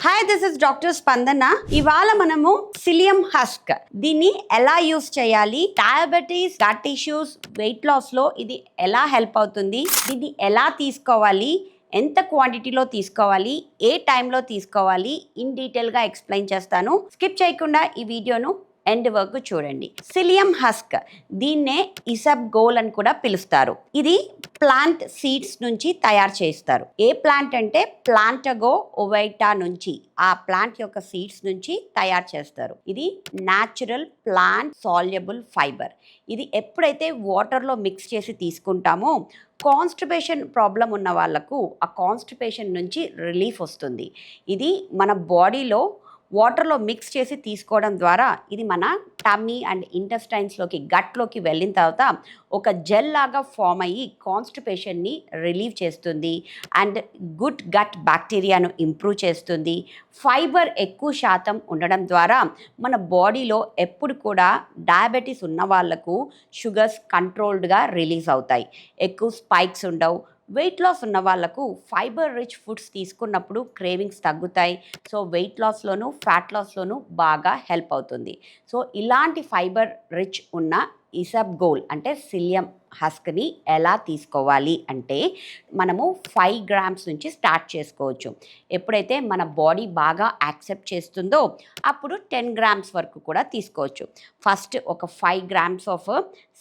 Hi, this is doctor స్పందన. ఇవాళ మనము సిలియం హస్క్ దీన్ని ఎలా యూస్ చేయాలి, diabetes, gut issues, weight loss లో ఇది ఎలా హెల్ప్ అవుతుంది, దీన్ని ఎలా తీసుకోవాలి, ఎంత క్వాంటిటీలో తీసుకోవాలి, ఏ టైంలో తీసుకోవాలి, ఇన్ డీటెయిల్గా ఎక్స్ప్లెయిన్ చేస్తాను. స్కిప్ చేయకుండా ఈ వీడియోను ఎండ్ వరకు చూడండి. సిలియం హస్క్ దీన్నే ఇసబ్గోల్ అని కూడా పిలుస్తారు. ఇది ప్లాంట్ సీడ్స్ నుంచి తయారు చేస్తారు. ఏ ప్లాంట్ అంటే ప్లాంటగో ఓవైటా నుంచి, ఆ ప్లాంట్ యొక్క సీడ్స్ నుంచి తయారు చేస్తారు. ఇది న్యాచురల్ ప్లాంట్ సాల్యబుల్ ఫైబర్. ఇది ఎప్పుడైతే వాటర్లో మిక్స్ చేసి తీసుకుంటామో కాన్స్టిపేషన్ ప్రాబ్లం ఉన్న వాళ్ళకు ఆ కాన్స్టిపేషన్ నుంచి రిలీఫ్ వస్తుంది. ఇది మన బాడీలో వాటర్లో మిక్స్ చేసి తీసుకోవడం ద్వారా ఇది మన టమ్మీ అండ్ ఇంటెస్టైన్స్లోకి, గట్లోకి వెళ్ళిన తర్వాత ఒక జెల్ లాగా ఫామ్ అయ్యి కాన్స్టిపేషన్ని రిలీవ్ చేస్తుంది అండ్ గుడ్ గట్ బ్యాక్టీరియాను ఇంప్రూవ్ చేస్తుంది. ఫైబర్ ఎక్కువ శాతం ఉండడం ద్వారా మన బాడీలో ఎప్పుడు కూడా డయాబెటీస్ ఉన్న వాళ్ళకు షుగర్స్ కంట్రోల్డ్గా రిలీజ్ అవుతాయి, ఎక్కువ స్పైక్స్ ఉండవు. వెయిట్ లాస్ ఉన్న వాళ్ళకు ఫైబర్ రిచ్ ఫుడ్స్ తీసుకున్నప్పుడు క్రేవింగ్స్ తగ్గుతాయి. సో వెయిట్ లాస్లోను ఫ్యాట్ లాస్లోను బాగా హెల్ప్ అవుతుంది. సో ఇలాంటి ఫైబర్ రిచ్ ఉన్న ఇసబ్గోల్ అంటే సిలియం హస్క్ని ఎలా తీసుకోవాలి అంటే మనము 5 grams నుంచి స్టార్ట్ చేసుకోవచ్చు. ఎప్పుడైతే మన బాడీ బాగా యాక్సెప్ట్ చేస్తుందో అప్పుడు 10 grams వరకు కూడా తీసుకోవచ్చు. ఫస్ట్ ఒక 5 grams ఆఫ్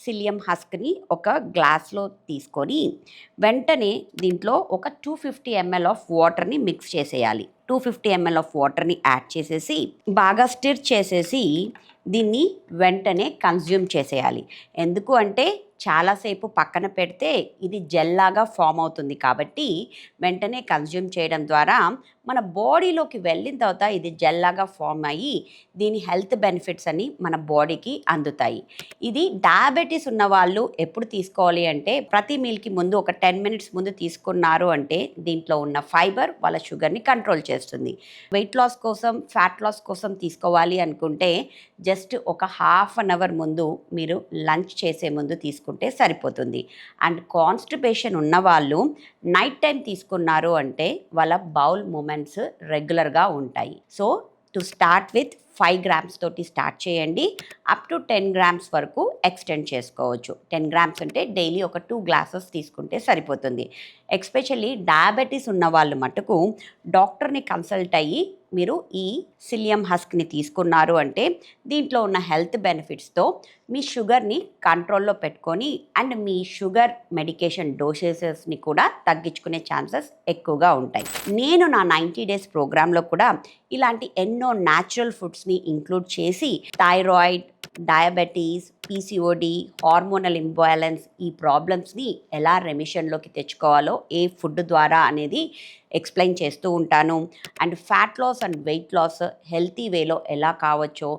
సిలియం హస్క్ని ఒక గ్లాస్లో తీసుకొని వెంటనే దీంట్లో ఒక 250 ml ఆఫ్ వాటర్ని మిక్స్ చేసేయాలి. 250 ml ఆఫ్ వాటర్ని యాడ్ చేసేసి బాగా స్టిర్ చేసేసి దీన్ని వెంటనే కన్జ్యూమ్ చేసేయాలి. ఎందుకు అంటే చాలాసేపు పక్కన పెడితే ఇది జెల్లాగా ఫామ్ అవుతుంది కాబట్టి వెంటనే కన్జ్యూమ్ చేయడం ద్వారా మన బాడీలోకి వెళ్ళిన తర్వాత ఇది జెల్లాగా ఫామ్ అయ్యి దీని హెల్త్ బెనిఫిట్స్ అని మన బాడీకి అందుతాయి. ఇది డయాబెటీస్ ఉన్న వాళ్ళు ఎప్పుడు తీసుకోవాలి అంటే ప్రతి మీల్కి ముందు ఒక 10 minutes ముందు తీసుకున్నారు అంటే దీంట్లో ఉన్న ఫైబర్ వాళ్ళ షుగర్ని కంట్రోల్ చేస్తుంది. వెయిట్ లాస్ కోసం, ఫ్యాట్ లాస్ కోసం తీసుకోవాలి అనుకుంటే జస్ట్ ఒక ½ an hour ముందు మీరు లంచ్ చేసే ముందు తీసుకుంటే సరిపోతుంది. అండ్ కాన్స్టిపేషన్ ఉన్నవాళ్ళు నైట్ టైం తీసుకున్నారు అంటే వాళ్ళ బౌల్ మూమెంట్స్ రెగ్యులర్గా ఉంటాయి. So to start with 5 grams తోటి స్టార్ట్ చేయండి. అప్ టు 10 grams వరకు ఎక్స్టెండ్ చేసుకోవచ్చు. 10 grams అంటే డైలీ ఒక 2 glasses తీసుకుంటే సరిపోతుంది. ఎస్పెషల్లీ డయాబెటీస్ ఉన్న వాళ్ళు మటుకు డాక్టర్ని కన్సల్ట్ అయ్యి మీరు ఈ సిలియం హస్క్ని తీసుకున్నారు అంటే దీంట్లో ఉన్న హెల్త్ బెనిఫిట్స్తో మీ షుగర్ని కంట్రోల్లో పెట్టుకొని అండ్ మీ షుగర్ మెడికేషన్ డోసేసెస్ని కూడా తగ్గించుకునే ఛాన్సెస్ ఎక్కువగా ఉంటాయి. నేను నా 90 days ప్రోగ్రాంలో కూడా ఇలాంటి ఎన్నో న్యాచురల్ ఫుడ్స్ని ఇంక్లూడ్ చేసి thyroid, diabetes, PCOD, hormonal imbalance ఈ ప్రాబ్లమ్స్ని ఎలా రెమిషన్లోకి తెచ్చుకోవాలో ఏ ఫుడ్ ద్వారా అనేది ఎక్స్ప్లెయిన్ చేస్తూ ఉంటాను. And fat loss and weight loss healthy వేలో ఎలా కావచ్చో,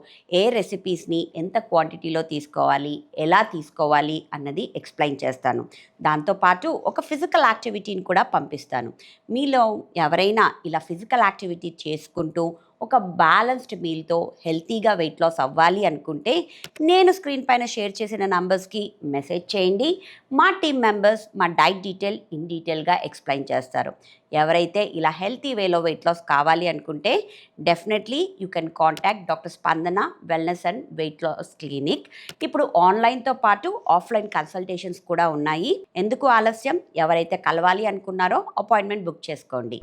ఏ రెసిపీస్ని ఎంత క్వాంటిటీలో తీసుకోవాలి, ఎలా తీసుకోవాలి అన్నది ఎక్స్ప్లెయిన్ చేస్తాను. దాంతోపాటు ఒక ఫిజికల్ యాక్టివిటీని కూడా పంపిస్తాను. మీలో ఎవరైనా ఇలా ఫిజికల్ యాక్టివిటీ చేసుకుంటూ ఒక బ్యాలెన్స్డ్ మీల్తో హెల్తీగా వెయిట్ లాస్ అవ్వాలి అనుకుంటే నేను స్క్రీన్ పైన షేర్ చేసిన నంబర్స్కి మెసేజ్ చేయండి. మా టీమ్ మెంబర్స్ మా డైట్ డీటెయిల్ ఇన్ డీటెయిల్గా ఎక్స్ప్లెయిన్ చేస్తారు. ఎవరైతే ఇలా హెల్తీ వేలో వెయిట్ లాస్ కావాలి అనుకుంటే definitely you can contact doctor Spandana wellness and weight loss clinic. ఇప్పుడు ఆన్లైన్తో పాటు ఆఫ్లైన్ కన్సల్టేషన్స్ కూడా ఉన్నాయి. ఎందుకు ఆలస్యం? ఎవరైతే కలవాలి అనుకున్నారో అపాయింట్మెంట్ బుక్ చేసుకోండి.